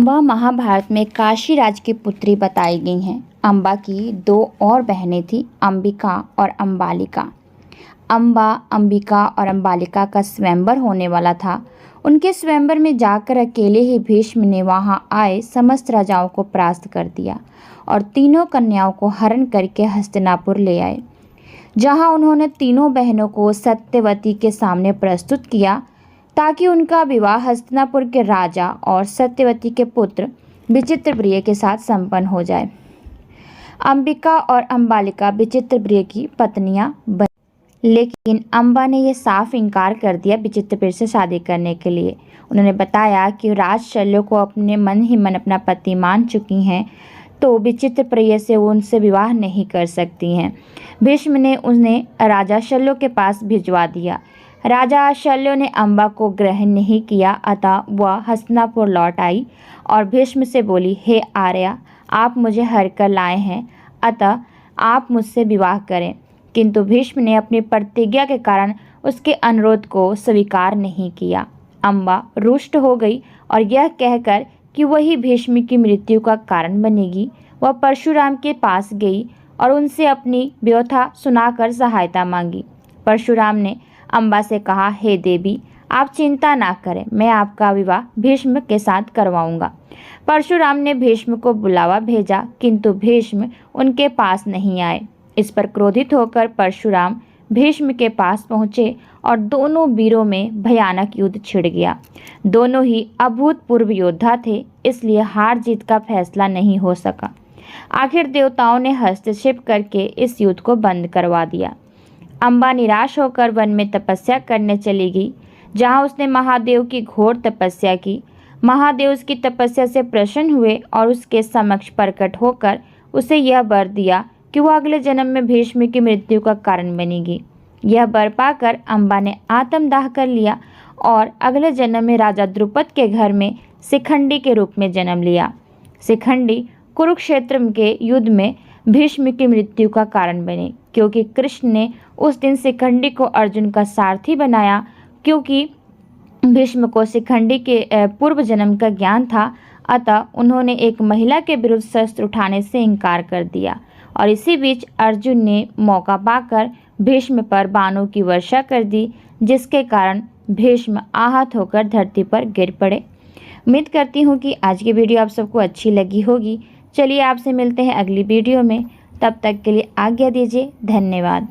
अम्बा महाभारत में काशी राज की पुत्री बताई गई हैं। अम्बा की दो और बहनें थीं, अंबिका और अम्बालिका। अम्बा, अंबिका और अम्बालिका का स्वयंवर होने वाला था। उनके स्वयंवर में जाकर अकेले ही भीष्म ने वहां आए समस्त राजाओं को परास्त कर दिया और तीनों कन्याओं को हरण करके हस्तिनापुर ले आए, जहां उन्होंने तीनों बहनों को सत्यवती के सामने प्रस्तुत किया ताकि उनका विवाह हस्तिनापुर के राजा और सत्यवती के पुत्र विचित्रप्रिय के साथ संपन्न हो जाए। अंबिका और अम्बालिका विचित्रप्रिय की पत्नियां बनी, लेकिन अम्बा ने यह साफ इनकार कर दिया विचित्रप्रिय से शादी करने के लिए। उन्होंने बताया कि राजशल्य को अपने मन ही मन अपना पति मान चुकी हैं, तो विचित्रप्रिय से वो उनसे विवाह नहीं कर सकती हैं। भीष्म ने उन्हें राजा शल्य के पास भिजवा दिया। राजा शल्य ने अम्बा को ग्रहण नहीं किया, अतः वह हस्तिनापुर लौट आई और भीष्म से बोली, हे आर्या, आप मुझे हर कर लाए हैं, अतः आप मुझसे विवाह करें। किंतु भीष्म ने अपनी प्रतिज्ञा के कारण उसके अनुरोध को स्वीकार नहीं किया। अम्बा रुष्ट हो गई और यह कहकर कि वही भीष्म की मृत्यु का कारण बनेगी, वह परशुराम के पास गई और उनसे अपनी व्यथा सुनाकर सहायता मांगी। परशुराम ने अम्बा से कहा, हे देवी, आप चिंता ना करें, मैं आपका विवाह भीष्म के साथ करवाऊंगा। परशुराम ने भीष्म को बुलावा भेजा, किंतु भीष्म उनके पास नहीं आए। इस पर क्रोधित होकर परशुराम भीष्म के पास पहुँचे और दोनों वीरों में भयानक युद्ध छिड़ गया। दोनों ही अभूतपूर्व योद्धा थे, इसलिए हार जीत का फैसला नहीं हो सका। आखिर देवताओं ने हस्तक्षेप करके इस युद्ध को बंद करवा दिया। अम्बा निराश होकर वन में तपस्या करने चली गई, जहां उसने महादेव की घोर तपस्या की। महादेव उसकी तपस्या से प्रसन्न हुए और उसके समक्ष प्रकट होकर उसे यह वर दिया कि वह अगले जन्म में भीष्म की मृत्यु का कारण बनेगी। यह वर पाकर अम्बा ने आत्मदाह कर लिया और अगले जन्म में राजा द्रुपद के घर में शिखंडी के रूप में जन्म लिया। शिखंडी कुरुक्षेत्र के युद्ध में भीष्म की मृत्यु का कारण बने, क्योंकि कृष्ण ने उस दिन शिखंडी को अर्जुन का सारथी बनाया। क्योंकि भीष्म को शिखंडी के पूर्व जन्म का ज्ञान था, अतः उन्होंने एक महिला के विरुद्ध शस्त्र उठाने से इनकार कर दिया और इसी बीच अर्जुन ने मौका पाकर भीष्म पर बाणों की वर्षा कर दी, जिसके कारण भीष्म आहत होकर धरती पर गिर पड़े। उम्मीद करती हूँ कि आज की वीडियो आप सबको अच्छी लगी होगी। चलिए आपसे मिलते हैं अगली वीडियो में, तब तक के लिए आज्ञा दीजिए। धन्यवाद।